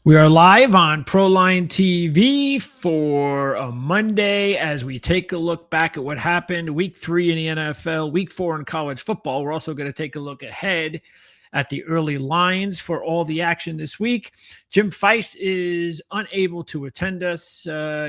We are live on Proline TV for a Monday as we take a look back at what happened week 3 in the NFL, week 4 in college football. We're also going to take a look ahead at the early lines for all the action this week. Jim Feist is unable to attend us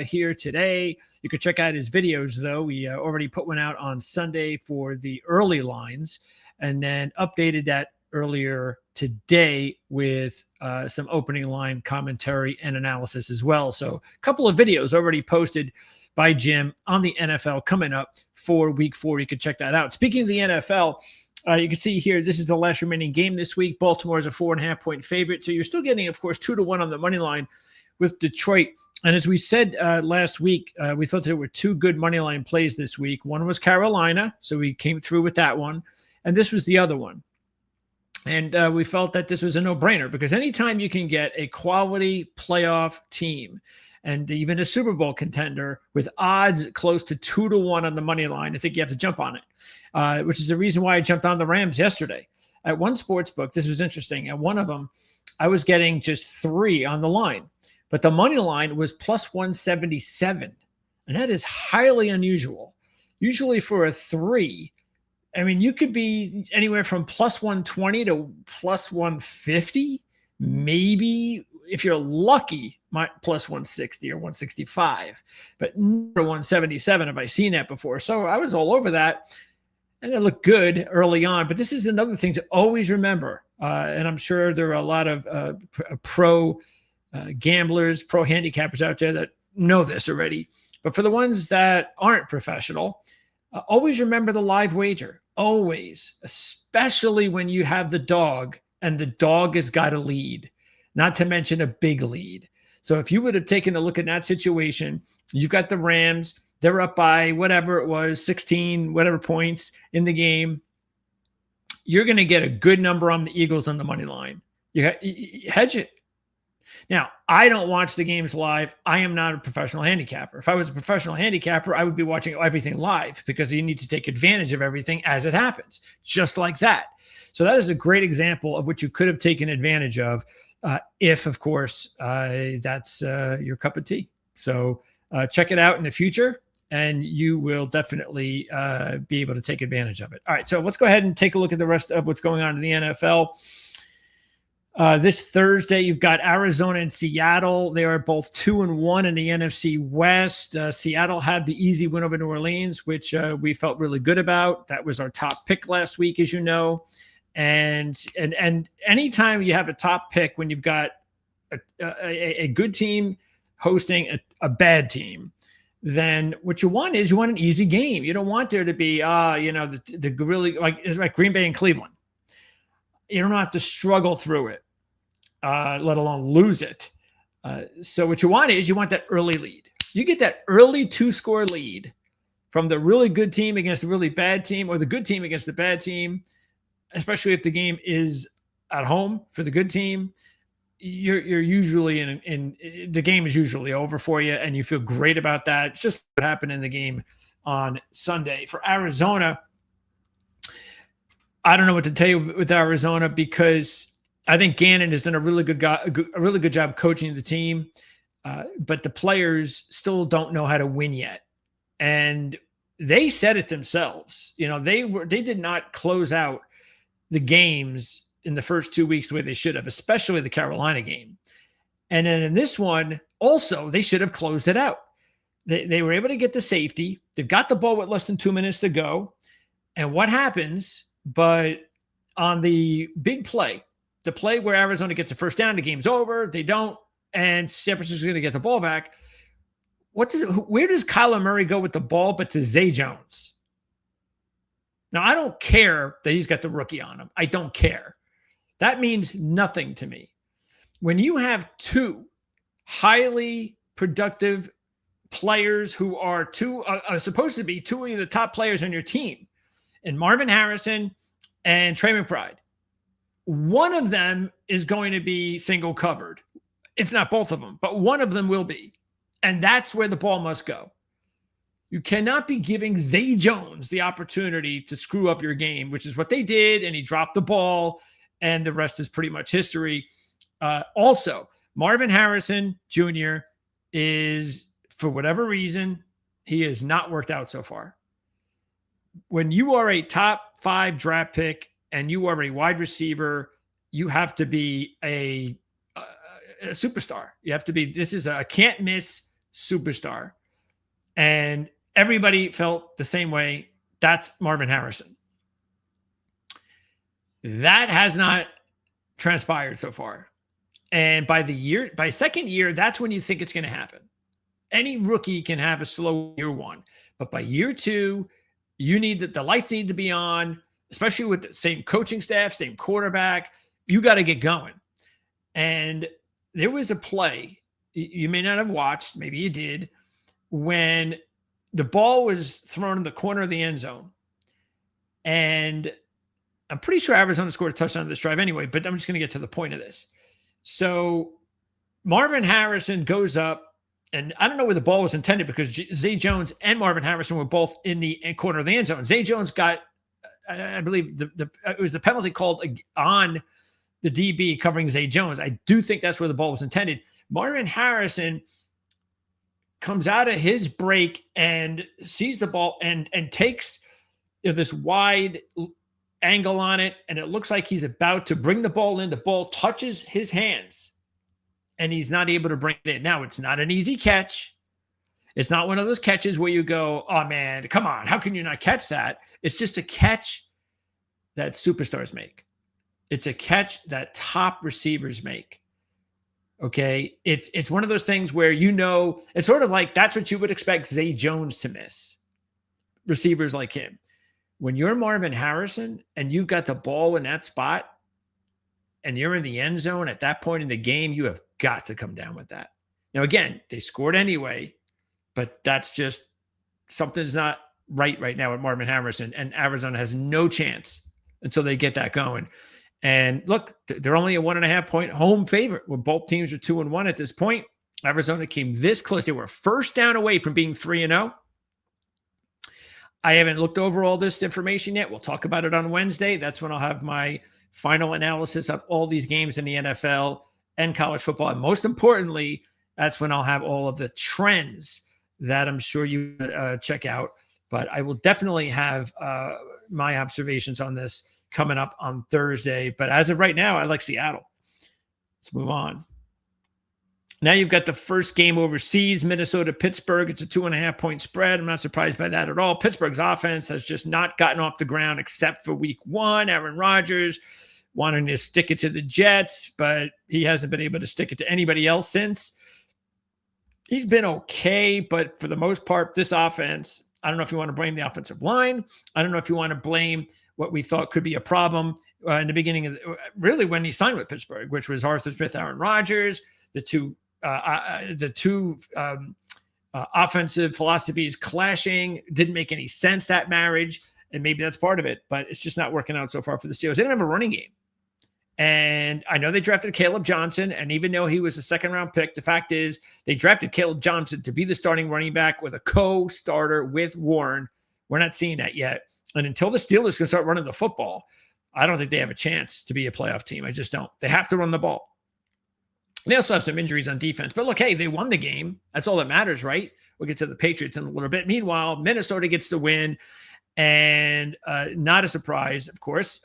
here today. You can check out his videos, though. We already put one out on Sunday for the early lines and then updated that earlier today with some opening line commentary and analysis as well. So a couple of videos already posted by Jim on the NFL coming up for week 4. You can check that out. Speaking of the NFL, you can see here, this is the last remaining game this week. Baltimore is a 4.5-point favorite. So you're still getting, of course, 2-1 on the money line with Detroit. And as we said last week, we thought there were 2 good money line plays this week. One was Carolina. So we came through with that one. And this was the other one. And we felt that this was a no-brainer because anytime you can get a quality playoff team and even a Super Bowl contender with odds close to 2-1 on the money line, I think you have to jump on it, which is the reason why I jumped on the Rams yesterday. At one sports book, this was interesting. At one of them, I was getting just 3 on the line, but the money line was plus 177, and that is highly unusual. Usually for a 3, I mean, you could be anywhere from plus 120 to plus 150, maybe if you're lucky, plus 160 or 165, but never 177 have I seen that before. So I was all over that, and it looked good early on. But this is another thing to always remember, and I'm sure there are a lot of pro gamblers, pro handicappers out there that know this already. But for the ones that aren't professional, always remember the live wager. Always, especially when you have the dog and the dog has got a lead, not to mention a big lead. So if you would have taken a look at that situation, you've got the Rams, they're up by whatever it was, 16, whatever points in the game. You're going to get a good number on the Eagles on the money line. You hedge it. Now, I don't watch the games live. I am not a professional handicapper. If I was a professional handicapper, I would be watching everything live because you need to take advantage of everything as it happens, just like that. So that is a great example of what you could have taken advantage of if, of course, that's your cup of tea. So check it out in the future, and you will definitely be able to take advantage of it. All right, so let's go ahead and take a look at the rest of what's going on in the NFL. This Thursday, you've got Arizona and Seattle. They are both 2-1 in the NFC West. Seattle had the easy win over New Orleans, which we felt really good about. That was our top pick last week, as you know. And anytime you have a top pick when you've got a good team hosting a bad team, then what you want is you want an easy game. You don't want there to be, the really like Green Bay and Cleveland. You don't have to struggle through it, let alone lose it. So what you want is you want that early lead. You get that early 2-score lead from the really good team against the really bad team, or the good team against the bad team, especially if the game is at home for the good team. You're usually in the game is usually over for you, and you feel great about that. It's just what happened in the game on Sunday. For Arizona, I don't know what to tell you with Arizona because I think Gannon has done a really good job coaching the team, but the players still don't know how to win yet. And they said it themselves. You know, they did not close out the games in the first 2 weeks the way they should have, especially the Carolina game. And then in this one, also, they should have closed it out. They were able to get the safety. They've got the ball with less than 2 minutes to go. And what happens? But on the big play, the play where Arizona gets a first down, the game's over. They don't, and San Francisco's going to get the ball back. Where does Kyler Murray go with the ball but to Zay Jones? Now, I don't care that he's got the rookie on him. I don't care. That means nothing to me. When you have 2 highly productive players who are supposed to be 2 of the top players on your team, and Marvin Harrison and Trey McBride, one of them is going to be single covered, if not both of them, but one of them will be. And that's where the ball must go. You cannot be giving Zay Jones the opportunity to screw up your game, which is what they did, and he dropped the ball, and the rest is pretty much history. Also, Marvin Harrison Jr. is, for whatever reason, he has not worked out so far. When you are a top 5 draft pick and you are a wide receiver, you have to be a superstar. You have to be, this is a can't miss superstar. And everybody felt the same way. That's Marvin Harrison. That has not transpired so far. And by second year, that's when you think it's going to happen. Any rookie can have a slow year 1, but by year 2, you need the lights need to be on, especially with the same coaching staff, same quarterback. You got to get going. And there was a play you may not have watched, maybe you did, when the ball was thrown in the corner of the end zone. And I'm pretty sure Arizona scored a touchdown on this drive anyway, but I'm just going to get to the point of this. So Marvin Harrison goes up, and I don't know where the ball was intended because Zay Jones and Marvin Harrison were both in the corner of the end zone. Zay Jones got, I believe, it was the penalty called on the DB covering Zay Jones. I do think that's where the ball was intended. Marvin Harrison comes out of his break and sees the ball and takes this wide angle on it, and it looks like he's about to bring the ball in. The ball touches his hands, and he's not able to bring it in. Now, it's not an easy catch. It's not one of those catches where you go, oh, man, come on. How can you not catch that? It's just a catch that superstars make. It's a catch that top receivers make. Okay? It's one of those things where it's sort of like that's what you would expect Zay Jones to miss. Receivers like him. When you're Marvin Harrison and you've got the ball in that spot and you're in the end zone at that point in the game, you have got to come down with that. Now, again, they scored anyway, but that's just something's not right now with Marvin Harrison, and Arizona has no chance until they get that going. And look, they're only a 1.5 point home favorite where both teams are 2-1 at this point. Arizona came this close. They were first down away from being 3-0. I haven't looked over all this information yet. We'll talk about it on Wednesday. That's when I'll have my final analysis of all these games in the NFL and college football. And most importantly, that's when I'll have all of the trends that I'm sure you check out. But I will definitely have my observations on this coming up on Thursday. But as of right now, I like Seattle. Let's move on. Now you've got the first game overseas, Minnesota-Pittsburgh. It's a 2.5 point spread. I'm not surprised by that at all. Pittsburgh's offense has just not gotten off the ground except for week 1. Aaron Rodgers wanting to stick it to the Jets, but he hasn't been able to stick it to anybody else since. He's been okay, but for the most part, this offense, I don't know if you want to blame the offensive line. I don't know if you want to blame what we thought could be a problem in the beginning of really when he signed with Pittsburgh, which was Arthur Smith, Aaron Rodgers, the two offensive philosophies clashing. Didn't make any sense, that marriage, and maybe that's part of it, but it's just not working out so far for the Steelers. They didn't have a running game. And I know they drafted Caleb Johnson, and even though he was a second-round pick, the fact is they drafted Caleb Johnson to be the starting running back with a co-starter with Warren. We're not seeing that yet. And until the Steelers can start running the football, I don't think they have a chance to be a playoff team. I just don't. They have to run the ball. They also have some injuries on defense. But look, hey, they won the game. That's all that matters, right? We'll get to the Patriots in a little bit. Meanwhile, Minnesota gets the win. And not a surprise, of course.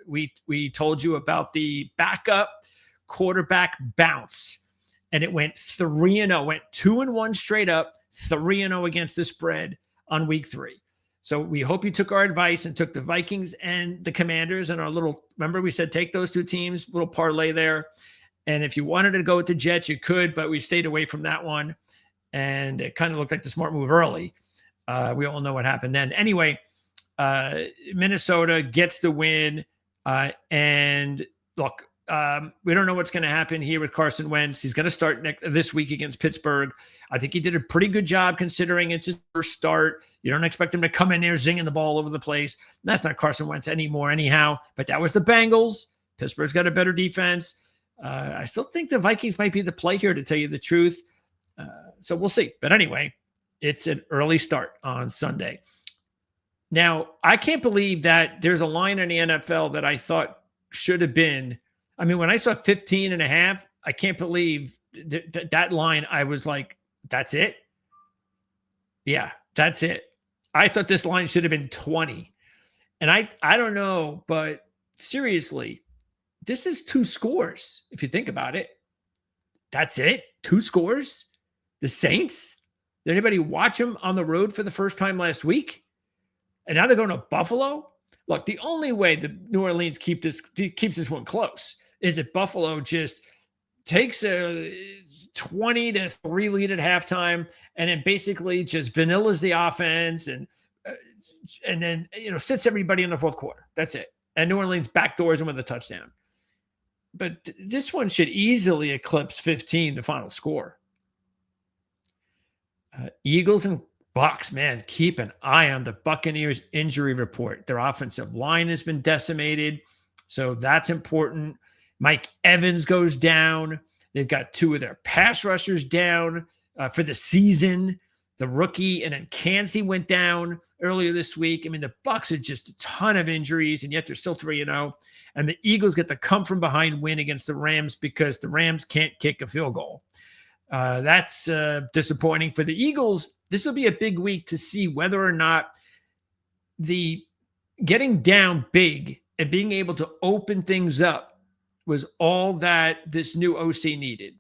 We told you about the backup quarterback bounce. And it went 3-0. Went 2-1 straight up, 3-0 against the spread on week 3. So we hope you took our advice and took the Vikings and the Commanders and our little, remember we said take those two teams, little parlay there. And if you wanted to go with the Jets, you could, but we stayed away from that one. And it kind of looked like the smart move early. We all know what happened then. Anyway, Minnesota gets the win. And look, we don't know what's going to happen here with Carson Wentz. He's going to start this week against Pittsburgh. I think he did a pretty good job considering it's his first start. You don't expect him to come in there zinging the ball over the place. That's not Carson Wentz anymore anyhow. But that was the Bengals. Pittsburgh's got a better defense. I still think the Vikings might be the play here, to tell you the truth. So we'll see. But anyway, it's an early start on Sunday. Now, I can't believe that there's a line in the NFL that I thought should have been I mean, when I saw 15.5, I can't believe that line. I was like, that's it? Yeah, that's it. I thought this line should have been 20. And I don't know, but seriously, this is 2 scores. If you think about it, that's it. 2 scores. The Saints. Did anybody watch them on the road for the first time last week? And now they're going to Buffalo. Look, the only way the New Orleans keeps this one close is if Buffalo just takes a 20-3 lead at halftime and then basically just vanillas the offense and then sits everybody in the fourth quarter. That's it. And New Orleans backdoors them with a touchdown. But this one should easily eclipse 15, the final score. Eagles and Bucks, man, keep an eye on the Buccaneers injury report. Their offensive line has been decimated, so that's important. Mike Evans goes down. They've got 2 of their pass rushers down for the season. The rookie and then Kancey went down earlier this week. I mean, the Bucks had just a ton of injuries, and yet they're still 3-0. And the Eagles get the come-from-behind win against the Rams because the Rams can't kick a field goal. That's disappointing for the Eagles. This will be a big week to see whether or not the getting down big and being able to open things up was all that this new OC needed,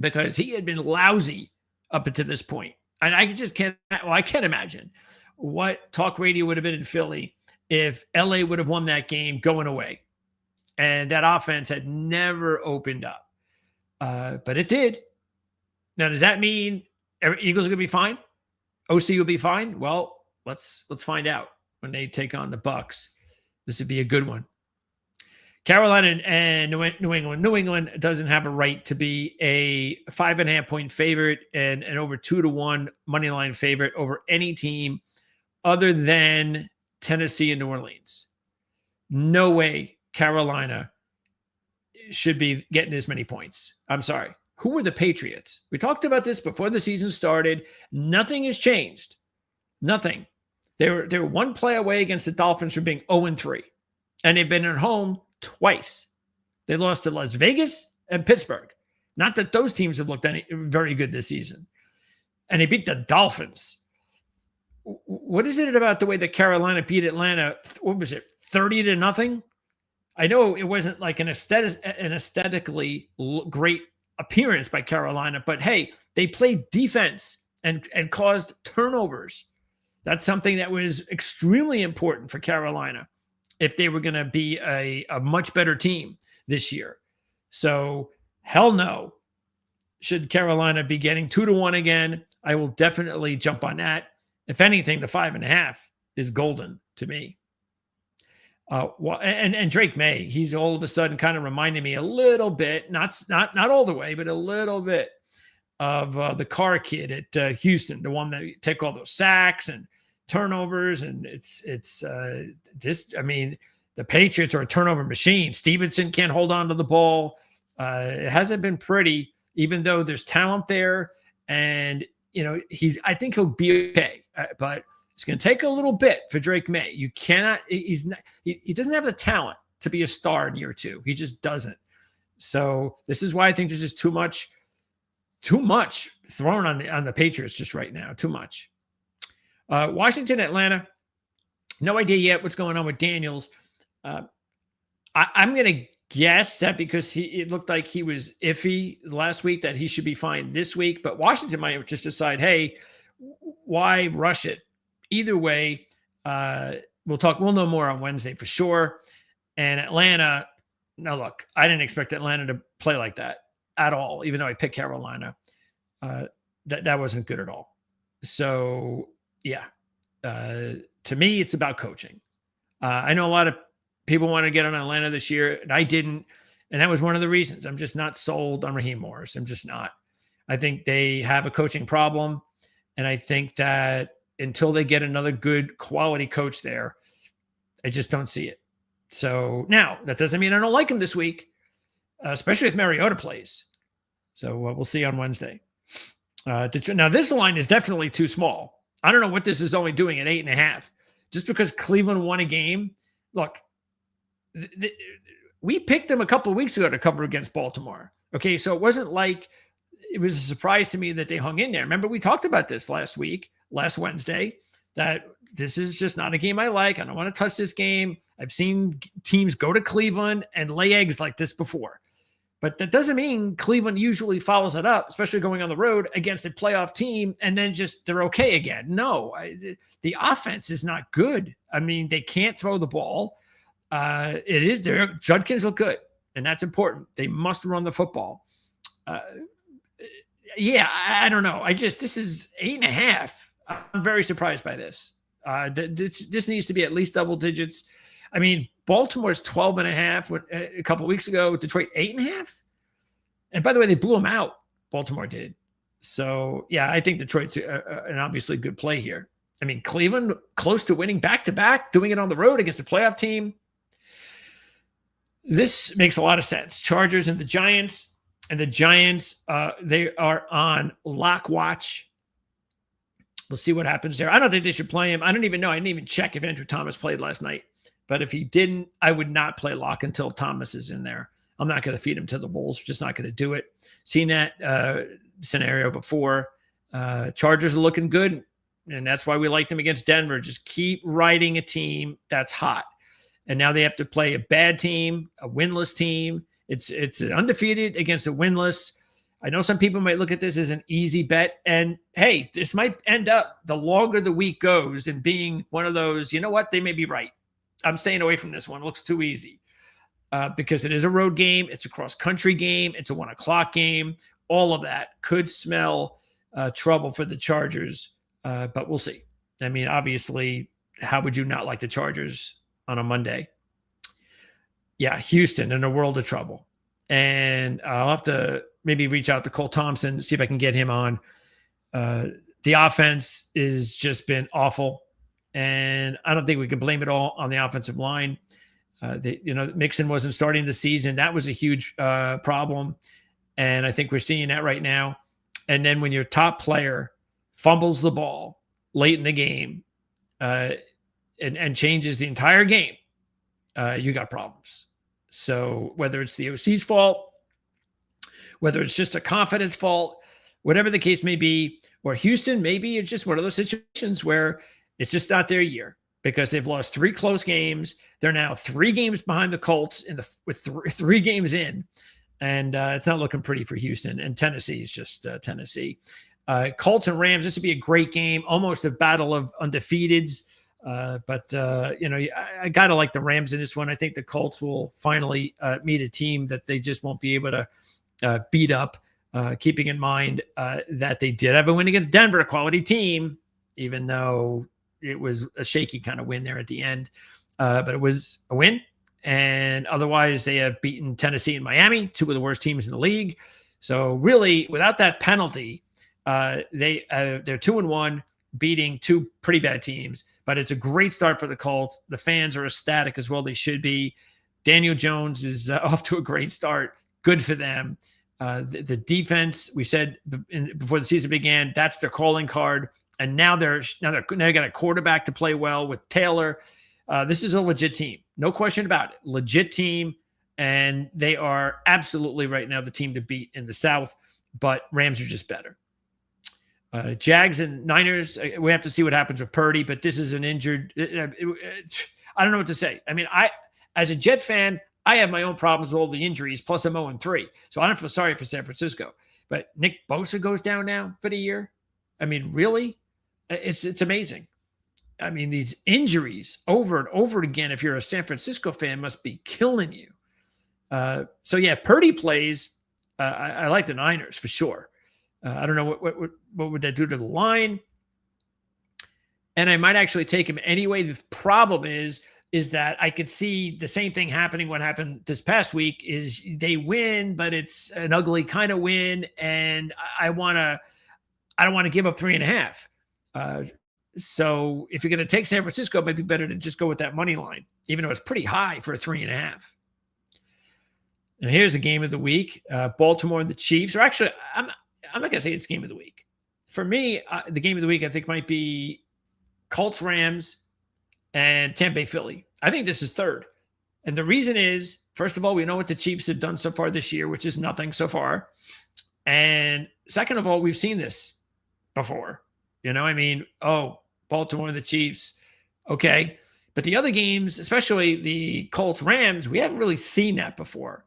because he had been lousy up until this point. And I just can't imagine what talk radio would have been in Philly if LA would have won that game going away. And that offense had never opened up. But it did. Now, does that mean Eagles are going to be fine? OC will be fine? Well, let's find out when they take on the Bucks. This would be a good one. Carolina and New England. New England doesn't have a right to be a 5.5-point favorite and an over 2-1 money line favorite over any team other than Tennessee and New Orleans. No way Carolina should be getting as many points. I'm sorry. Who are the Patriots? We talked about this before the season started. Nothing has changed. Nothing. They were one play away against the Dolphins from being 0-3. And they've been at home twice. They lost to Las Vegas and Pittsburgh. Not that those teams have looked very good this season. And they beat the Dolphins. What is it about the way that Carolina beat Atlanta? What was it, 30-0? I know it wasn't like an aesthetically great appearance by Carolina, but hey, they played defense and caused turnovers. That's something that was extremely important for Carolina if they were going to be a much better team this year. So hell no. Should Carolina be getting 2-1 again, I will definitely jump on that. If anything, the 5.5 is golden to me. And Drake May, he's all of a sudden kind of reminding me a little bit, not all the way, but a little bit of the Carr kid at Houston, the one that take all those sacks and turnovers. And the Patriots are a turnover machine. Stevenson can't hold on to the ball. It hasn't been pretty, even though there's talent there. And, I think he'll be okay, but it's going to take a little bit for Drake May. You cannot, he doesn't have the talent to be a star in year 2. He just doesn't. So this is why I think there's just too much thrown on the Patriots just right now. Too much. Washington, Atlanta. No idea yet what's going on with Daniels. I'm going to guess that because it looked like he was iffy last week, that he should be fine this week. But Washington might just decide, hey, why rush it? Either way, we'll know more on Wednesday for sure. And Atlanta, now look, I didn't expect Atlanta to play like that at all, even though I picked Carolina. That wasn't good at all. So, yeah, to me, it's about coaching. I know a lot of people want to get on Atlanta this year, and I didn't. And that was one of the reasons. I'm just not sold on Raheem Morris. I'm just not. I think they have a coaching problem. And I think that until they get another good quality coach there, I just don't see it. So now that doesn't mean I don't like him this week, especially if Mariota plays. So we'll see on Wednesday. Now this line is definitely too small. I don't know what this is only doing at 8.5. Just because Cleveland won a game. Look, we picked them a couple of weeks ago to cover against Baltimore. Okay, so it wasn't like it was a surprise to me that they hung in there. Remember, we talked about this last Wednesday, that this is just not a game I like. I don't want to touch this game. I've seen teams go to Cleveland and lay eggs like this before. But that doesn't mean Cleveland usually follows it up, especially going on the road against a playoff team, and then just they're okay again. No, the offense is not good. I mean, they can't throw the ball. It is there. Judkins look good, and that's important. They must run the football. Yeah, I don't know. This is 8.5. I'm very surprised by this. This needs to be at least double digits. I mean, Baltimore's 12.5 a couple of weeks ago. Detroit 8.5. And by the way, they blew them out. Baltimore did. So yeah, I think Detroit's an obviously good play here. I mean, Cleveland close to winning back-to-back, doing it on the road against a playoff team. This makes a lot of sense. Chargers and the Giants. And the Giants, they are on lock watch. We'll see what happens there. I don't think they should play him. I don't even know. I didn't even check if Andrew Thomas played last night. But if he didn't, I would not play lock until Thomas is in there. I'm not going to feed him to the Wolves. Just not going to do it. Seen that scenario before. Chargers are looking good, and that's why we like them against Denver. Just keep riding a team that's hot. And now they have to play a bad team, a winless team. It's an undefeated against a winless. I know some people might look at this as an easy bet. And hey, this might end up, the longer the week goes, and being one of those, you know what, they may be right. I'm staying away from this one. It looks too easy because it is a road game. It's a cross-country game. It's a 1:00 game. All of that could smell trouble for the Chargers, but we'll see. I mean, obviously, how would you not like the Chargers on a Monday? Yeah, Houston in a world of trouble. And I'll have to maybe reach out to Cole Thompson, see if I can get him on. The offense has just been awful. And I don't think we can blame it all on the offensive line. Mixon wasn't starting the season. That was a huge problem. And I think we're seeing that right now. And then when your top player fumbles the ball late in the game and changes the entire game, you got problems. So whether it's the OC's fault, whether it's just a confidence fault, whatever the case may be, or Houston, maybe it's just one of those situations where it's just not their year because they've lost 3 close games. They're now 3 games behind the Colts with 3 games in, and it's not looking pretty for Houston. And Tennessee is just Tennessee. Colts and Rams, this would be a great game, almost a battle of undefeateds. But I got to like the Rams in this one. I think the Colts will finally meet a team that they just won't be able to beat up, keeping in mind that they did have a win against Denver, a quality team, even though it was a shaky kind of win there at the end. But it was a win. And otherwise, they have beaten Tennessee and Miami, 2 of the worst teams in the league. So really, without that penalty, they're 2-1, beating 2 pretty bad teams. But it's a great start for the Colts. The fans are ecstatic as well. They should be. Daniel Jones is off to a great start. Good for them. The defense, we said before the season began, that's their calling card. And now they got a quarterback to play well with Taylor. This is a legit team. No question about it. Legit team. And they are absolutely right now the team to beat in the South. But Rams are just better. Jags and Niners, we have to see what happens with Purdy, but this is an injured. I don't know what to say. I mean, as a Jet fan, I have my own problems with all the injuries, plus I'm 0-3. So I don't feel sorry for San Francisco. But Nick Bosa goes down now for the year. I mean, really? It's amazing. I mean, these injuries over and over again, if you're a San Francisco fan, must be killing you. So yeah, Purdy plays. I like the Niners for sure. I don't know what would that do to the line. And I might actually take him anyway. The problem is that I could see the same thing happening. What happened this past week is they win, but it's an ugly kind of win. And I don't want to give up 3.5. So if you're going to take San Francisco, it might be better to just go with that money line, even though it's pretty high for a 3.5. And here's the game of the week. Baltimore and the Chiefs. Or actually, I'm not going to say it's game of the week. For me, the game of the week, I think, might be Colts, Rams, and Tampa Bay, Philly. I think this is third. And the reason is, first of all, we know what the Chiefs have done so far this year, which is nothing so far. And second of all, we've seen this before. Baltimore, the Chiefs. Okay. But the other games, especially the Colts Rams, we haven't really seen that before.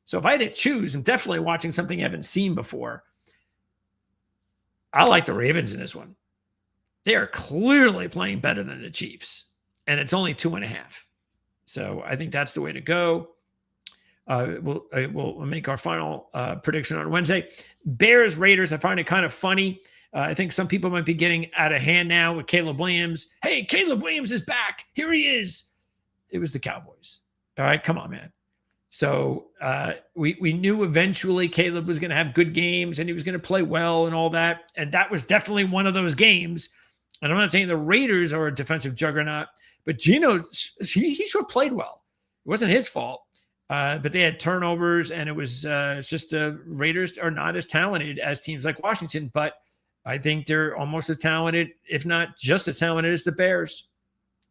So if I had to choose, I'm definitely watching something I haven't seen before. I like the Ravens in this one. They are clearly playing better than the Chiefs. And it's only 2.5. So I think that's the way to go. We'll make our final prediction on Wednesday. Bears, Raiders, I find it kind of funny. I think some people might be getting out of hand now with Caleb Williams. Hey, Caleb Williams is back. Here he is. It was the Cowboys. All right, come on, man. So we knew eventually Caleb was going to have good games and he was going to play well and all that. And that was definitely one of those games. And I'm not saying the Raiders are a defensive juggernaut, but Geno, he sure played well. It wasn't his fault. But they had turnovers, and it's just Raiders are not as talented as teams like Washington, but I think they're almost as talented, if not just as talented as the Bears.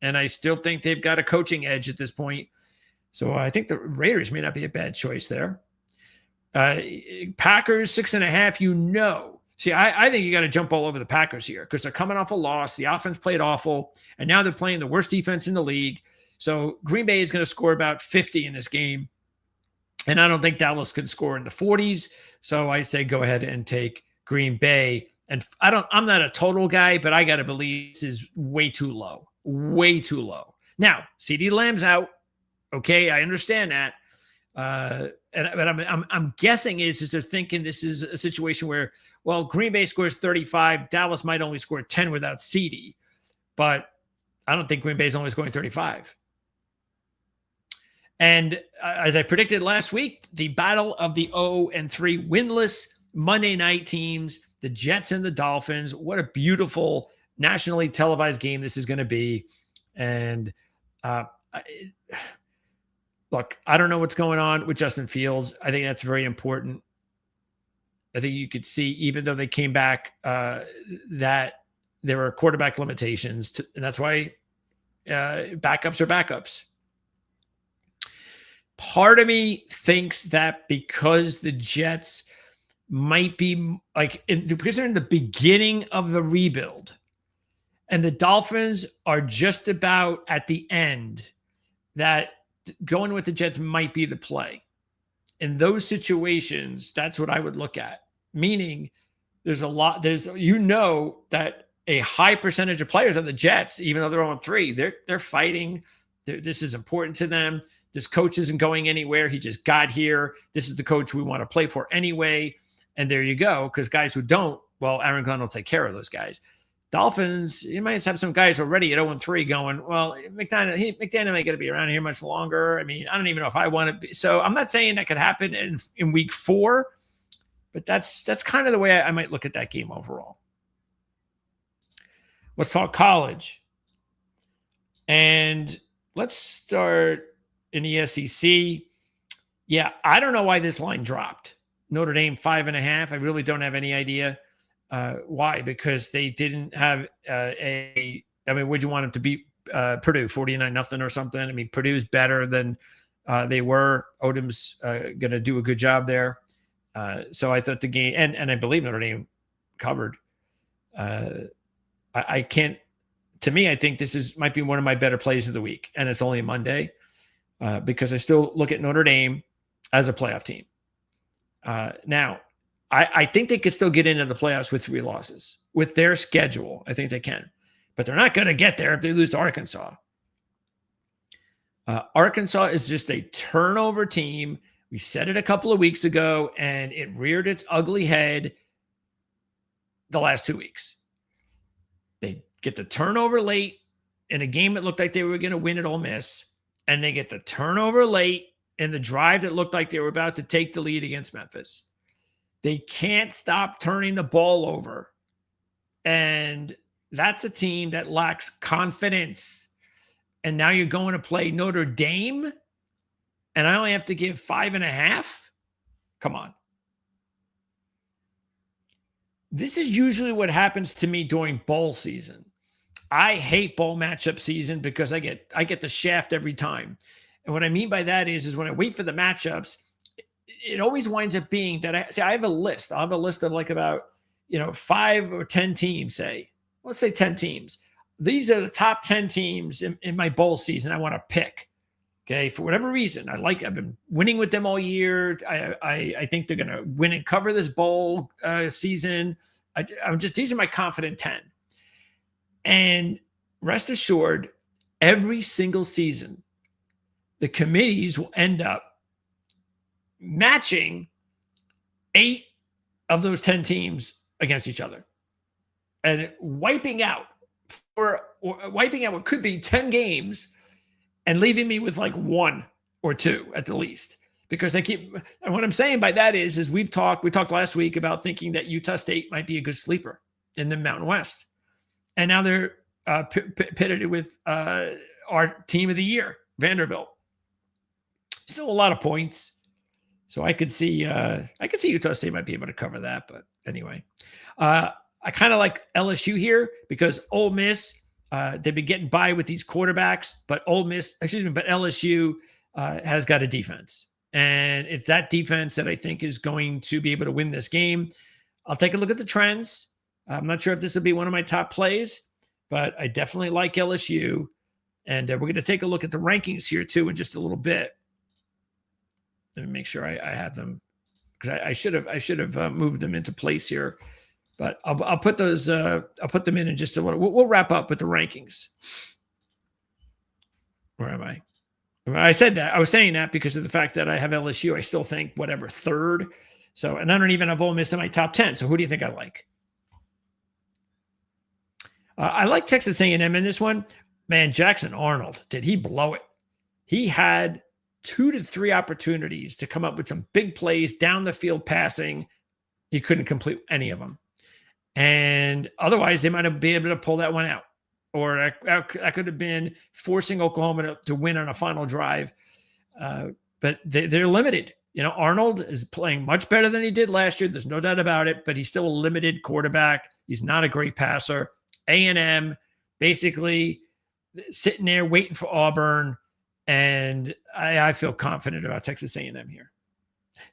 And I still think they've got a coaching edge at this point. So I think the Raiders may not be a bad choice there. Packers, 6.5, See, I think you got to jump all over the Packers here because they're coming off a loss. The offense played awful, and now they're playing the worst defense in the league. So Green Bay is going to score about 50 in this game. And I don't think Dallas could score in the 40s. So I say go ahead and take Green Bay. And I'm not a total guy, but I got to believe this is way too low. Way too low. Now, CeeDee Lamb's out. Okay, I understand that. But I'm guessing is they're thinking this is a situation where, well, Green Bay scores 35. Dallas might only score 10 without CeeDee. But I don't think Green Bay is only scoring 35. And as I predicted last week, the battle of the 0-3 winless Monday night teams, the Jets and the Dolphins. What a beautiful nationally televised game this is going to be. And look, I don't know what's going on with Justin Fields. I think that's very important. I think you could see, even though they came back, that there were quarterback limitations. And that's why backups are backups. Part of me thinks that because the Jets might be because they're in the beginning of the rebuild and the Dolphins are just about at the end, that going with the Jets might be the play. In those situations, that's what I would look at. Meaning that a high percentage of players on the Jets, even though they're on 3, they're fighting. This is important to them. This coach isn't going anywhere. He just got here. This is the coach we want to play for anyway. And there you go. Because guys who don't, well, Aaron Glenn will take care of those guys. Dolphins, you might have some guys already at 0-3 going, well, McDaniel ain't going to be around here much longer. I mean, I don't even know if I want to be. So I'm not saying that could happen in week 4, but that's kind of the way I might look at that game overall. Let's talk college. And let's start in the SEC. Yeah, I don't know why this line dropped. Notre Dame 5.5. I really don't have any idea why, because they didn't have would you want them to beat Purdue 49-0 or something? I mean, Purdue's better than they were. Odom's going to do a good job there. So I thought the game, and I believe Notre Dame covered. I can't. To me, I think this might be one of my better plays of the week, and it's only Monday because I still look at Notre Dame as a playoff team. Now, I think they could still get into the playoffs with 3 losses. With their schedule, I think they can. But they're not going to get there if they lose to Arkansas. Arkansas is just a turnover team. We said it a couple of weeks ago, and it reared its ugly head the last 2 weeks. They get the turnover late in a game that looked like they were going to win at Ole Miss, and they get the turnover late in the drive that looked like they were about to take the lead against Memphis. They can't stop turning the ball over. And that's a team that lacks confidence. And now you're going to play Notre Dame, and I only have to give 5.5? Come on. This is usually what happens to me during bowl season. I hate bowl matchup season because I get the shaft every time. And what I mean by that is when I wait for the matchups, it always winds up being that I have a list. I'll have a list of like about, 5 or 10 teams, let's say 10 teams. These are the top 10 teams in my bowl season I want to pick. Okay. For whatever reason, I've been winning with them all year. I think they're going to win and cover this bowl season. These are my confident 10. And rest assured, every single season, the committees will end up matching 8 of those 10 teams against each other and wiping out what could be 10 games and leaving me with like 1 or 2 at the least. Because and what I'm saying by that is we talked last week about thinking that Utah State might be a good sleeper in the Mountain West. And now they're pitted with our team of the year, Vanderbilt. Still a lot of points. So I could see Utah State might be able to cover that. But anyway, I kind of like LSU here because Ole Miss, they've been getting by with these quarterbacks, but LSU has got a defense. And it's that defense that I think is going to be able to win this game. I'll take a look at the trends. I'm not sure if this will be one of my top plays, but I definitely like LSU. And we're going to take a look at the rankings here too in just a little bit. Let me make sure I have them because I should have moved them into place here, but I'll put those I'll put them in just a little. We'll wrap up with the rankings. Where am I? I said that I was saying that because of the fact that I have LSU. I still think whatever third. So and I don't even have Ole Miss in my top 10. So who do you think I like? I like Texas A&M in this one. Man, Jackson Arnold, did he blow it? He had 2 to 3 opportunities to come up with some big plays down the field passing. He couldn't complete any of them. And otherwise, they might have been able to pull that one out. Or that could have been forcing Oklahoma to win on a final drive. But they're limited. Arnold is playing much better than he did last year. There's no doubt about it. But he's still a limited quarterback. He's not a great passer. A&M basically sitting there waiting for Auburn. And I feel confident about Texas A&M here.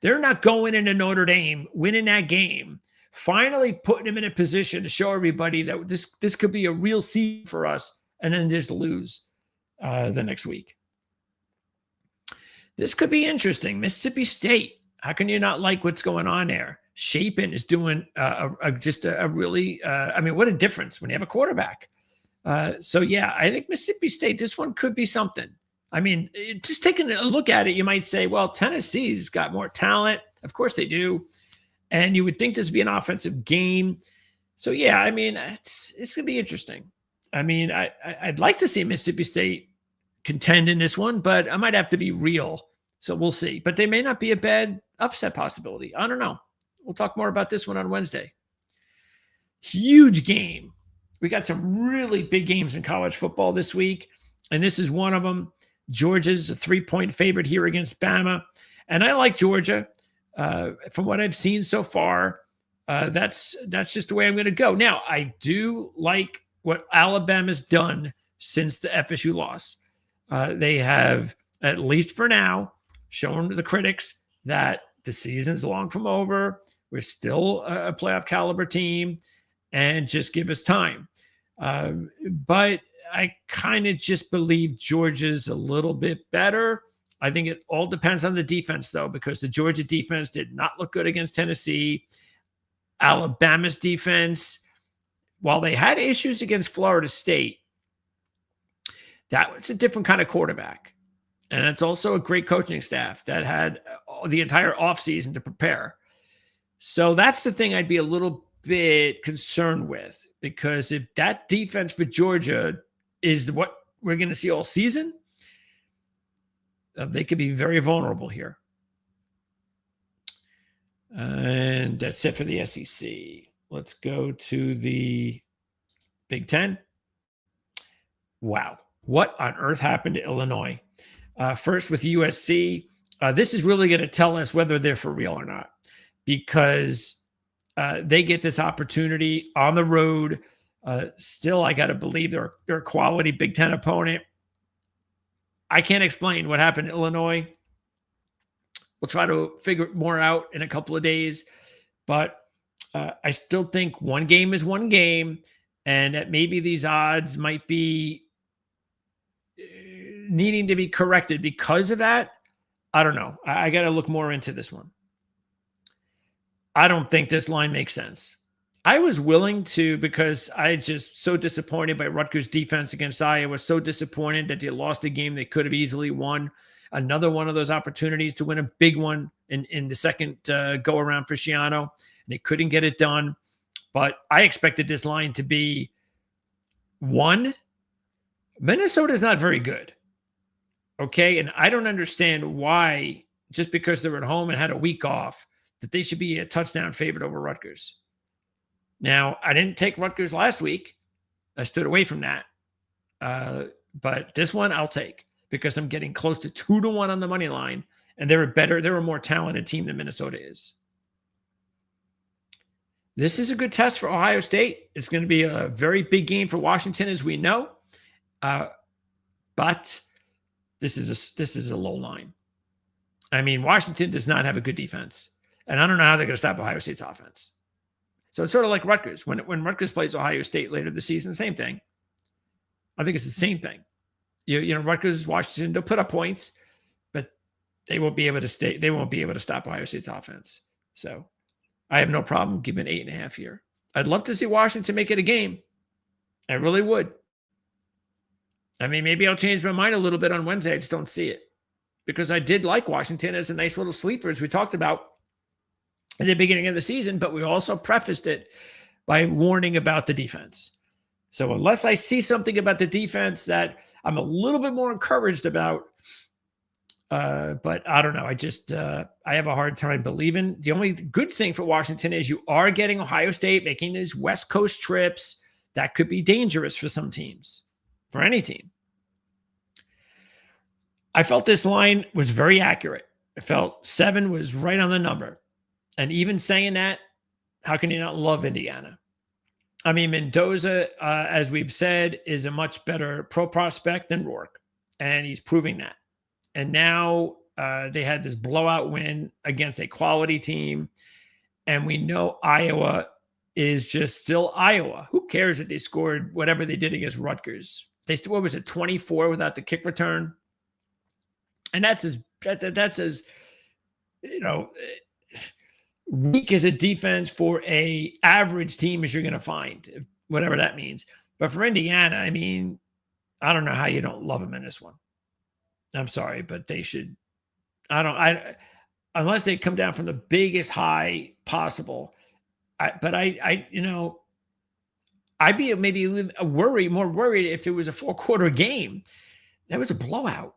They're not going into Notre Dame, winning that game, finally putting them in a position to show everybody that this could be a real season for us, and then just lose the next week. This could be interesting. Mississippi State. How can you not like what's going on there? Shapen is doing just a really, what a difference when you have a quarterback. So, yeah, I think Mississippi State, this one could be something. Just taking a look at it, you might say, well, Tennessee's got more talent. Of course they do. And you would think this would be an offensive game. So, yeah, it's going to be interesting. I'd like to see Mississippi State contend in this one, but I might have to be real. So we'll see. But they may not be a bad upset possibility. I don't know. We'll talk more about this one on Wednesday. Huge game. We got some really big games in college football this week, and this is one of them. Georgia's a 3-point favorite here against Bama. And I like Georgia. From what I've seen so far, that's just the way I'm going to go. Now, I do like what Alabama's done since the FSU loss. They have, at least for now, shown the critics that the season's long from over. We're still a playoff caliber team, and just give us time. But I kind of just believe Georgia's a little bit better. I think it all depends on the defense, though, because the Georgia defense did not look good against Tennessee. Alabama's defense, while they had issues against Florida State, that was a different kind of quarterback. And it's also a great coaching staff that had the entire offseason to prepare. So that's the thing I'd be a little bit concerned with, because if that defense for Georgia is what we're going to see all season, they could be very vulnerable here. And that's it for the SEC. Let's go to the Big Ten. Wow. What on earth happened to Illinois? First with USC. This is really going to tell us whether they're for real or not, because they get this opportunity on the road. Still, I got to believe they're a quality Big Ten opponent. I can't explain what happened in Illinois. We'll try to figure more out in a couple of days. But I still think one game is one game, and that maybe these odds might be needing to be corrected because of that. I don't know. I got to look more into this one. I don't think this line makes sense. I was willing to, because I just so disappointed by Rutgers' defense against Iowa, so disappointed that they lost a game they could have easily won. Another one of those opportunities to win a big one in the second go around for Schiano, and they couldn't get it done. But I expected this line to be 1. Minnesota's not very good. Okay. And I don't understand why, just because they're at home and had a week off, that they should be a touchdown favorite over Rutgers. Now, I didn't take Rutgers last week. I stood away from that. But this one I'll take, because I'm getting close to 2-1 on the money line, and they're a more talented team than Minnesota is. This is a good test for Ohio State. It's going to be a very big game for Washington, as we know. But this is a low line. I mean, Washington does not have a good defense, and I don't know how they're going to stop Ohio State's offense. So it's sort of like Rutgers. When Rutgers plays Ohio State later this season, same thing. I think it's the same thing. You know, Rutgers, Washington, they'll put up points, but they won't be able to stay. They won't be able to stop Ohio State's offense. So I have no problem giving 8.5 here. I'd love to see Washington make it a game. I really would. I mean, maybe I'll change my mind a little bit on Wednesday. I just don't see it, because I did like Washington as a nice little sleeper, as we talked about at the beginning of the season, but we also prefaced it by warning about the defense. So unless I see something about the defense that I'm a little bit more encouraged about, but I don't know. I just I have a hard time believing. The only good thing for Washington is you are getting Ohio State making these West Coast trips. That could be dangerous for some teams, for any team. I felt this line was very accurate. I felt 7 was right on the number. And even saying that, how can you not love Indiana? I mean, Mendoza, as we've said, is a much better pro prospect than Rourke, and he's proving that. And now they had this blowout win against a quality team, and we know Iowa is just still Iowa. Who cares that they scored whatever they did against Rutgers? They still, what was it, 24 without the kick return? And that's as you know, weak as a defense for a average team as you're going to find, whatever that means. But for Indiana, I mean, I don't know how you don't love them in this one. I'm sorry, but they should. Unless they come down from the biggest high possible. I'd be maybe more worried if it was a 4-quarter game. That was a blowout.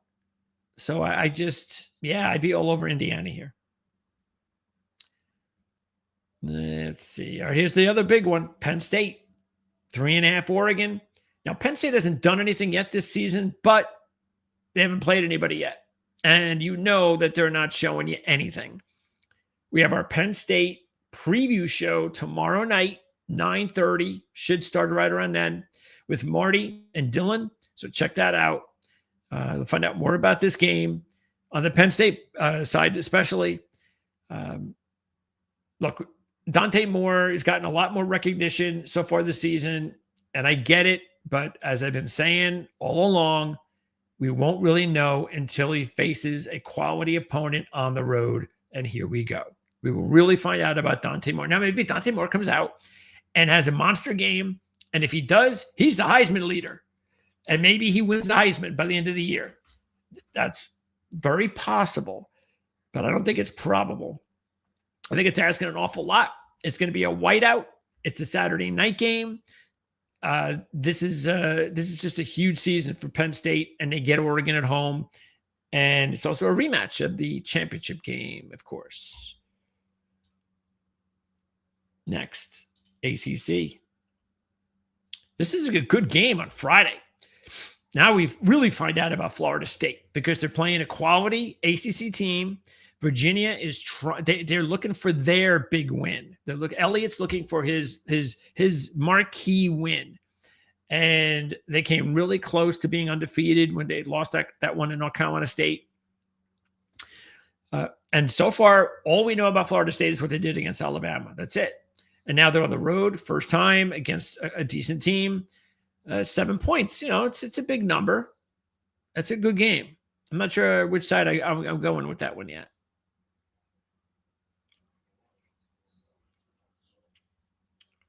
So I'd be all over Indiana here. Let's see. All right, here's the other big one. Penn State, 3.5 Oregon. Now, Penn State hasn't done anything yet this season, but they haven't played anybody yet. And you know that they're not showing you anything. We have our Penn State preview show tomorrow night, 9:30. Should start right around then with Marty and Dylan. So check that out. We'll find out more about this game on the Penn State side, especially. Look, Dante Moore has gotten a lot more recognition so far this season, and I get it. But as I've been saying all along, we won't really know until he faces a quality opponent on the road. And here we go. We will really find out about Dante Moore. Now, maybe Dante Moore comes out and has a monster game. And if he does, he's the Heisman leader. And maybe he wins the Heisman by the end of the year. That's very possible, but I don't think it's probable. I think it's asking an awful lot. It's going to be a whiteout. It's a Saturday night game. This is just a huge season for Penn State, and they get Oregon at home. And it's also a rematch of the championship game, of course. Next, ACC. This is a good game on Friday. Now we really find out about Florida State because they're playing a quality ACC team. Virginia is they're looking for their big win. Elliott's looking for his marquee win. And they came really close to being undefeated when they lost that one in North Carolina State. And so far, all we know about Florida State is what they did against Alabama. That's it. And now they're on the road, first time against a decent team. 7 points, it's a big number. That's a good game. I'm not sure which side I'm going with that one yet.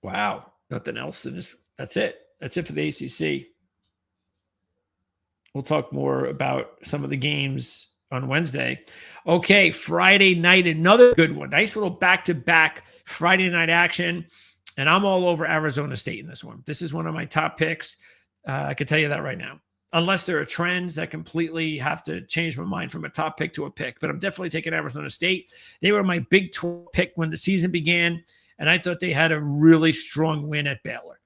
Wow. Nothing else in this. That's it. That's it for the ACC. We'll talk more about some of the games on Wednesday. Okay, Friday night, another good one. Nice little back-to-back Friday night action. And I'm all over Arizona State in this one. This is one of my top picks. I can tell you that right now. Unless there are trends that completely have to change my mind from a top pick to a pick. But I'm definitely taking Arizona State. They were my Big 12 pick when the season began. And I thought they had a really strong win at Baylor.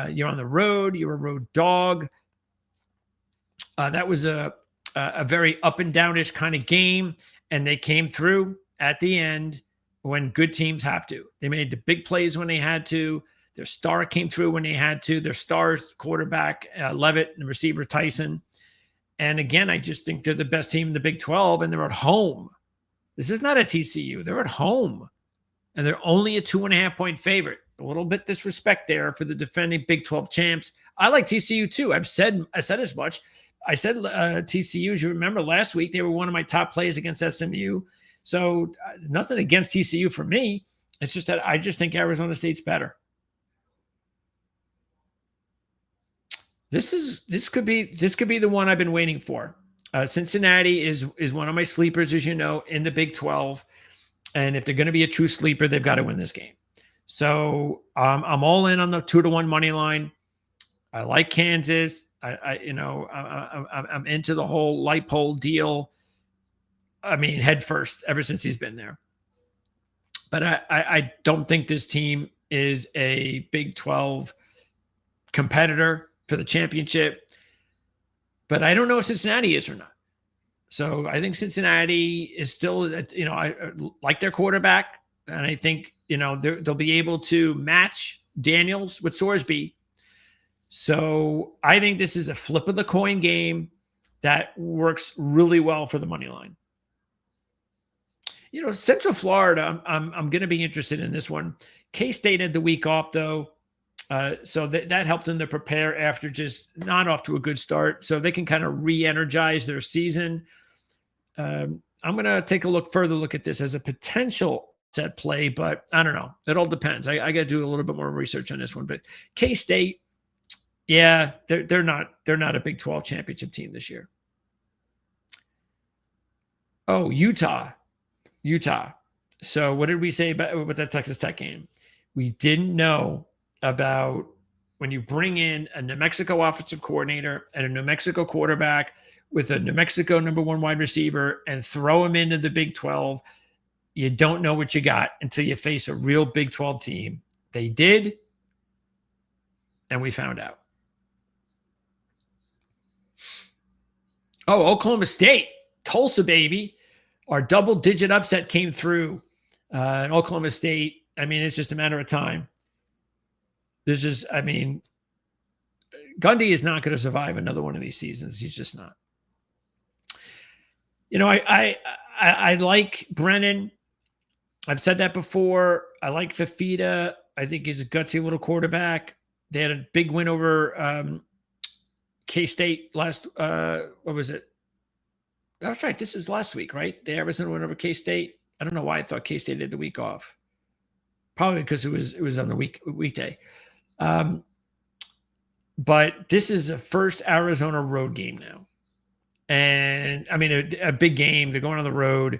You're on the road. You're a road dog. That was a very up and downish kind of game. And they came through at the end when good teams have to. They made the big plays when they had to. Their star came through when they had to. Their stars, quarterback Levitt and receiver Tyson. And again, I just think they're the best team in the Big 12, and they're at home. This is not a TCU. They're at home. And they're only a 2.5-point favorite. A little bit disrespect there for the defending Big 12 champs. I like TCU too. I said as much. I said TCU, as you remember last week, they were one of my top plays against SMU. So nothing against TCU for me. It's just that I just think Arizona State's better. This could be the one I've been waiting for. Cincinnati is one of my sleepers, as you know, in the Big 12. And if they're going to be a true sleeper, they've got to win this game. So I'm all in on the 2-1 money line. I like Kansas. I'm into the whole Leipold deal. I mean, head first ever since he's been there. But I don't think this team is a Big 12 competitor for the championship. But I don't know if Cincinnati is or not. So I think Cincinnati is still, I like their quarterback. And I think, they'll be able to match Daniels with Sorsby. So I think this is a flip of the coin game that works really well for the money line. Central Florida, I'm going to be interested in this one. K-State had the week off, though. So that helped them to prepare after just not off to a good start. So they can kind of re-energize their season. I'm going to take a further look at this as a potential set play, but I don't know. It all depends. I got to do a little bit more research on this one. But K-State, yeah, they're not a Big 12 championship team this year. Oh, Utah. So what did we say about that Texas Tech game? We didn't know about when you bring in a New Mexico offensive coordinator and a New Mexico quarterback with a New Mexico number 1 wide receiver and throw them into the Big 12, you don't know what you got until you face a real Big 12 team. They did, and we found out. Oh, Oklahoma State, Tulsa, baby. Our double-digit upset came through in Oklahoma State. I mean, it's just a matter of time. Gundy is not going to survive another one of these seasons. He's just not. I like Brennan. I've said that before. I like Fafita. I think he's a gutsy little quarterback. They had a big win over K-State last. What was it? That's right. This was last week, right? The Arizona win over K-State. I don't know why I thought K-State had the week off. Probably because it was on the weekday. But this is a first Arizona road game now. And I mean, a big game. They're going on the road.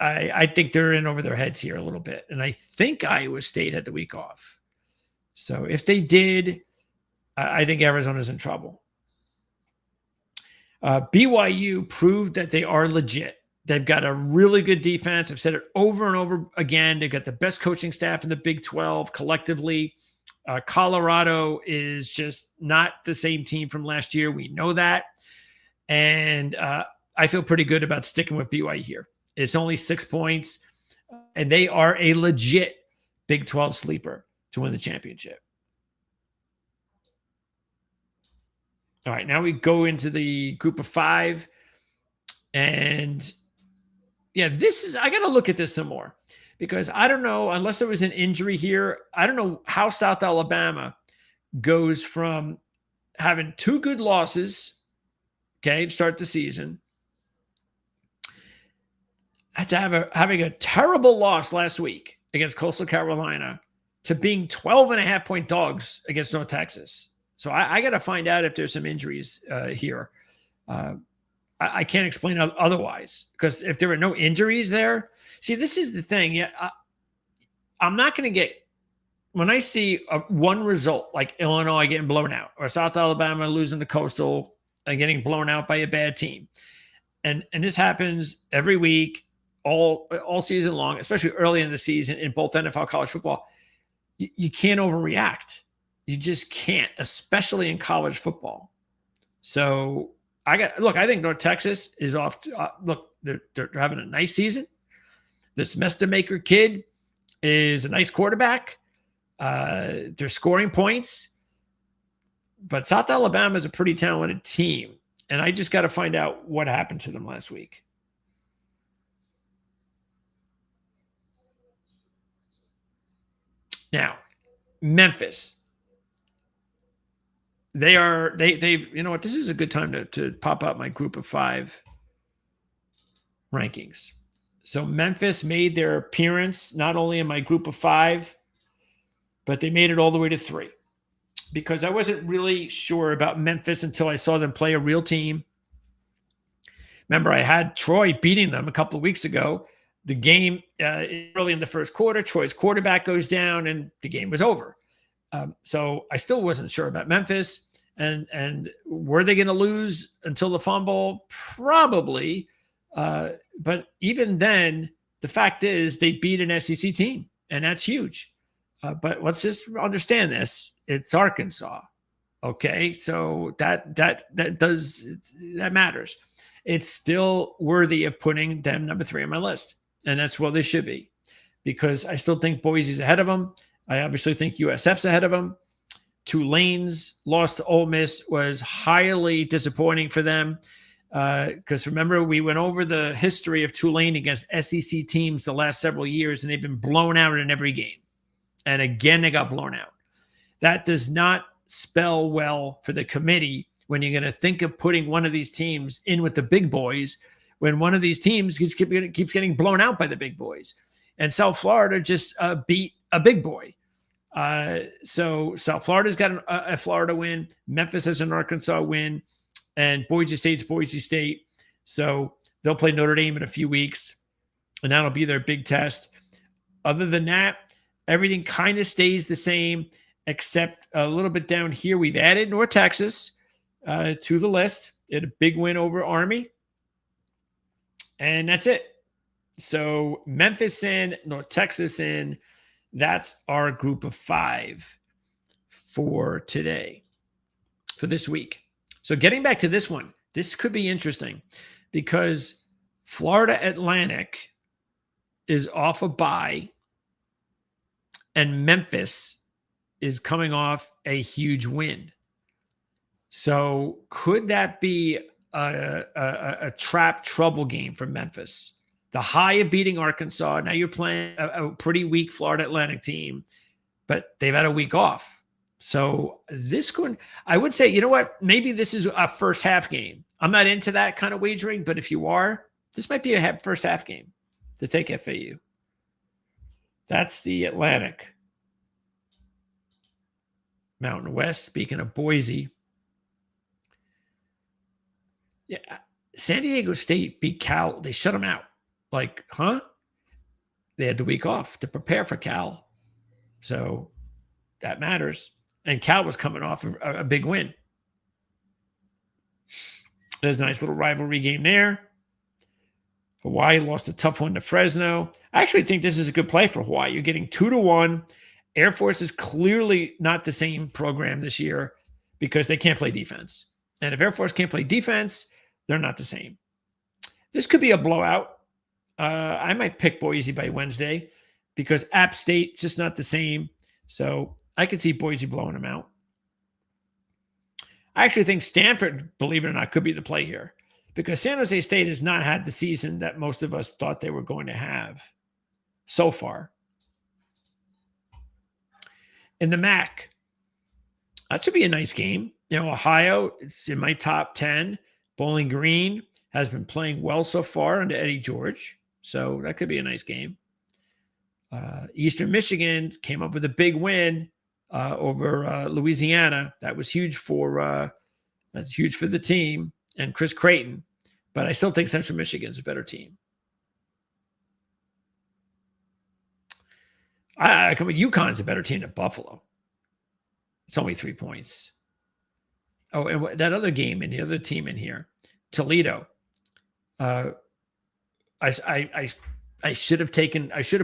I think they're in over their heads here a little bit. And I think Iowa State had the week off. So if they did, I think Arizona's in trouble. BYU proved that they are legit. They've got a really good defense. I've said it over and over again. They've got the best coaching staff in the Big 12 collectively. Colorado is just not the same team from last year. We know that. And I feel pretty good about sticking with BYU here. It's only 6 points, and they are a legit Big 12 sleeper to win the championship. All right, now we go into the group of 5. And yeah, I got to look at this some more because I don't know, unless there was an injury here, I don't know how South Alabama goes from having 2 good losses, okay, to start the season, to having a terrible loss last week against Coastal Carolina, to being 12.5-point dogs against North Texas. So I got to find out if there's some injuries here. I can't explain otherwise, because if there were no injuries there, see, this is the thing. Yeah, I'm not going to get, when I see one result like Illinois getting blown out or South Alabama losing to Coastal and getting blown out by a bad team, and this happens every week, all season long, especially early in the season in both NFL college football, you can't overreact. You just can't, especially in college football. So I think North Texas is off. They're having a nice season. This Mestamaker kid is a nice quarterback. They're scoring points. But South Alabama is a pretty talented team. And I just got to find out what happened to them last week. Now, Memphis. They've, you know what, this is a good time to pop up my group of 5 rankings. So Memphis made their appearance not only in my group of 5, but they made it all the way to 3, because I wasn't really sure about Memphis until I saw them play a real team. Remember, I had Troy beating them a couple of weeks ago. The game early in the first quarter, Troy's quarterback goes down and the game was over. So I still wasn't sure about Memphis. And were they going to lose until the fumble? Probably. But even then, the fact is they beat an SEC team, and that's huge. But let's just understand this. It's Arkansas. Okay. So that matters. It's still worthy of putting them number 3 on my list. And that's what they should be, because I still think Boise's ahead of them. I obviously think USF's ahead of them. Tulane's loss to Ole Miss was highly disappointing for them. Because remember, we went over the history of Tulane against SEC teams the last several years, and they've been blown out in every game. And again, they got blown out. That does not spell well for the committee when you're going to think of putting one of these teams in with the big boys, when one of these teams keeps getting blown out by the big boys. And South Florida just beat a big boy. So South Florida's got a Florida win. Memphis has an Arkansas win. And Boise State's Boise State. So they'll play Notre Dame in a few weeks, and that'll be their big test. Other than that, everything kind of stays the same, except a little bit down here. We've added North Texas to the list. They had a big win over Army. And that's it. So Memphis in, North Texas in. That's our group of 5 for today, for this week. So getting back to this one, this could be interesting because Florida Atlantic is off a bye and Memphis is coming off a huge win. So could that be a trap trouble game for Memphis? The high of beating Arkansas. Now you're playing a pretty weak Florida Atlantic team, but they've had a week off. So this could, I would say, you know what? Maybe this is a first half game. I'm not into that kind of wagering, but if you are, this might be a first half game to take FAU. That's the Atlantic. Mountain West, speaking of Boise. Yeah, San Diego State beat Cal. They shut them out. Like, huh? They had the week off to prepare for Cal. So that matters. And Cal was coming off a big win. There's a nice little rivalry game there. Hawaii lost a tough one to Fresno. I actually think this is a good play for Hawaii. You're getting 2-1. Air Force is clearly not the same program this year because they can't play defense. And if Air Force can't play defense, they're not the same. This could be a blowout. I might pick Boise by Wednesday because App State just not the same. So I could see Boise blowing them out. I actually think Stanford, believe it or not, could be the play here because San Jose State has not had the season that most of us thought they were going to have so far. In the MAC, that should be a nice game. Ohio, it's in my top 10. Bowling Green has been playing well so far under Eddie George. So that could be a nice game. Eastern Michigan came up with a big win over Louisiana. That was huge for the team and Chris Creighton. But I still think Central Michigan's a better team. UConn's a better team than Buffalo. It's only 3 points. Oh, and that other game and the other team in here, Toledo. I should have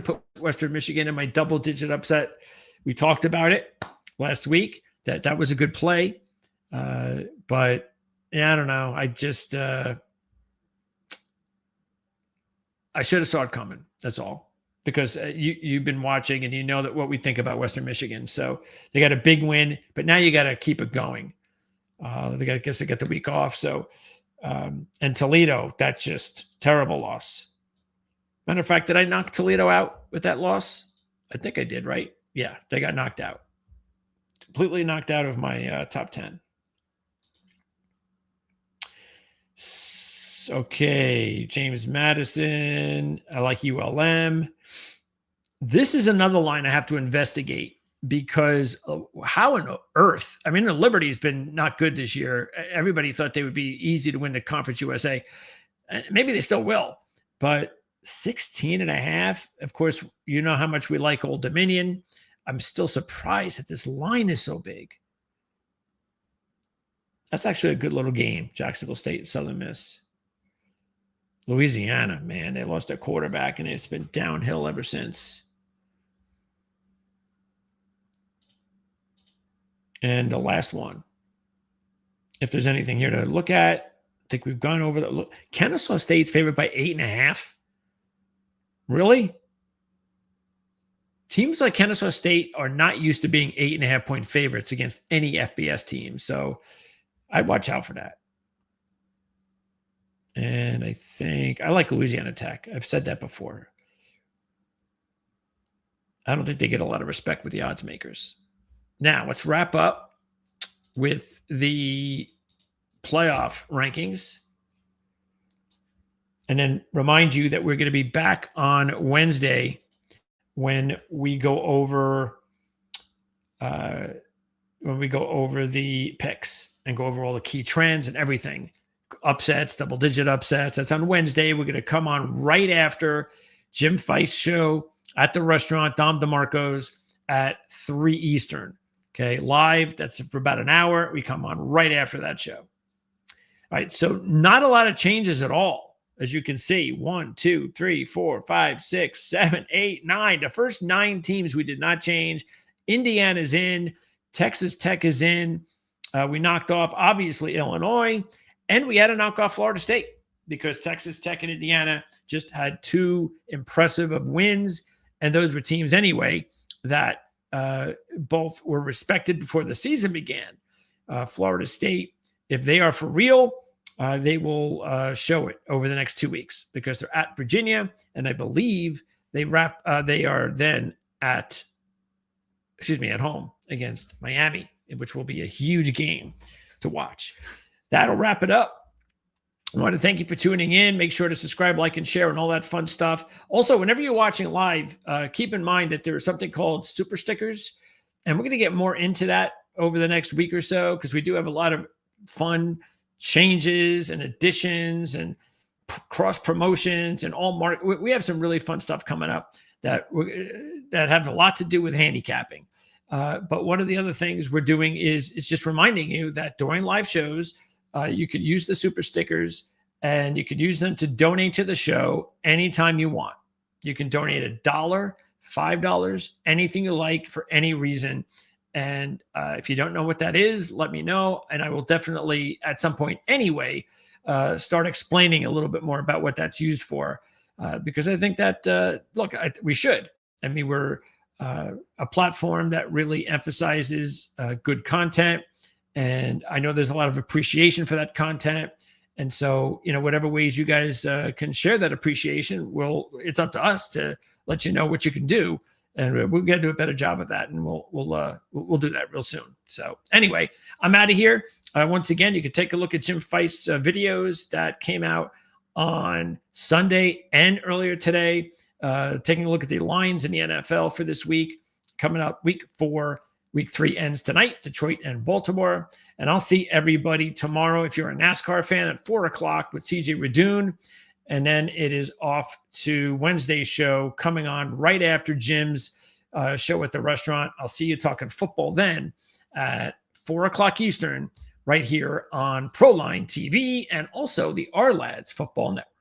put Western Michigan in my double-digit upset. We talked about it last week. That was a good play. But yeah, I don't know. I should have saw it coming. That's all. Because you've been watching and you know that what we think about Western Michigan. So they got a big win, but now you got to keep it going. I guess they got the week off. So, and Toledo, that's just terrible loss. Matter of fact, did I knock Toledo out with that loss? I think I did, right? Yeah, they got knocked out. Completely knocked out of my top 10. Okay, James Madison. I like ULM. This is another line I have to investigate because how on earth? I mean, the Liberty's been not good this year. Everybody thought they would be easy to win the Conference USA. Maybe they still will, but 16.5. Of course, you know how much we like Old Dominion. I'm still surprised that this line is so big. That's actually a good little game. Jacksonville State and Southern Miss. Louisiana, man, they lost their quarterback, and it's been downhill ever since. And the last one, if there's anything here to look at, I think we've gone over that. Look, Kennesaw State's favored by 8.5. Really? Teams like Kennesaw State are not used to being 8.5-point favorites against any FBS team. So I'd watch out for that. And I think I like Louisiana Tech. I've said that before. I don't think they get a lot of respect with the odds makers. Now, let's wrap up with the playoff rankings. And then remind you that we're going to be back on Wednesday when we go over the picks and go over all the key trends and everything. Upsets, double-digit upsets. That's on Wednesday. We're going to come on right after Jim Feist's show at the restaurant, Dom DeMarco's, at 3 Eastern. Okay, live. That's for about an hour. We come on right after that show. All right, so not a lot of changes at all. As you can see, 1, 2, 3, 4, 5, 6, 7, 8, 9. The first 9 teams we did not change. Indiana's in. Texas Tech is in. We knocked off, obviously, Illinois. And we had to knock off Florida State because Texas Tech and Indiana just had 2 impressive of wins. And those were teams anyway that both were respected before the season began. Florida State, if they are for real, they will show it over the next 2 weeks because they're at Virginia. And I believe they are then at home against Miami, which will be a huge game to watch. That'll wrap it up. I want to thank you for tuning in. Make sure to subscribe, like, and share, and all that fun stuff. Also, whenever you're watching live, keep in mind that there's something called super stickers, and we're going to get more into that over the next week or so because we do have a lot of fun changes and additions and cross promotions and we have some really fun stuff coming up that have a lot to do with handicapping. But one of the other things we're doing is just reminding you that during live shows, you could use the super stickers and you could use them to donate to the show anytime you want. You can donate $1, $5, anything you like for any reason. And if you don't know what that is, let me know. And I will definitely at some point anyway, start explaining a little bit more about what that's used for. Because I think that, we should. I mean, we're a platform that really emphasizes good content And I know there's a lot of appreciation for that content. And so, whatever ways you guys can share that appreciation, it's up to us to let you know what you can do. And we'll get to do a better job of that. And we'll do that real soon. So anyway, I'm out of here. Once again, you can take a look at Jim Feist's videos that came out on Sunday and earlier today, taking a look at the lines in the NFL for this week. Coming up week 4, week 3 ends tonight, Detroit and Baltimore. And I'll see everybody tomorrow if you're a NASCAR fan at 4 o'clock with CJ Radoon. And then it is off to Wednesday's show coming on right after Jim's show at the restaurant. I'll see you talking football then at 4 o'clock Eastern right here on ProLine TV and also the Our Lads Football Network.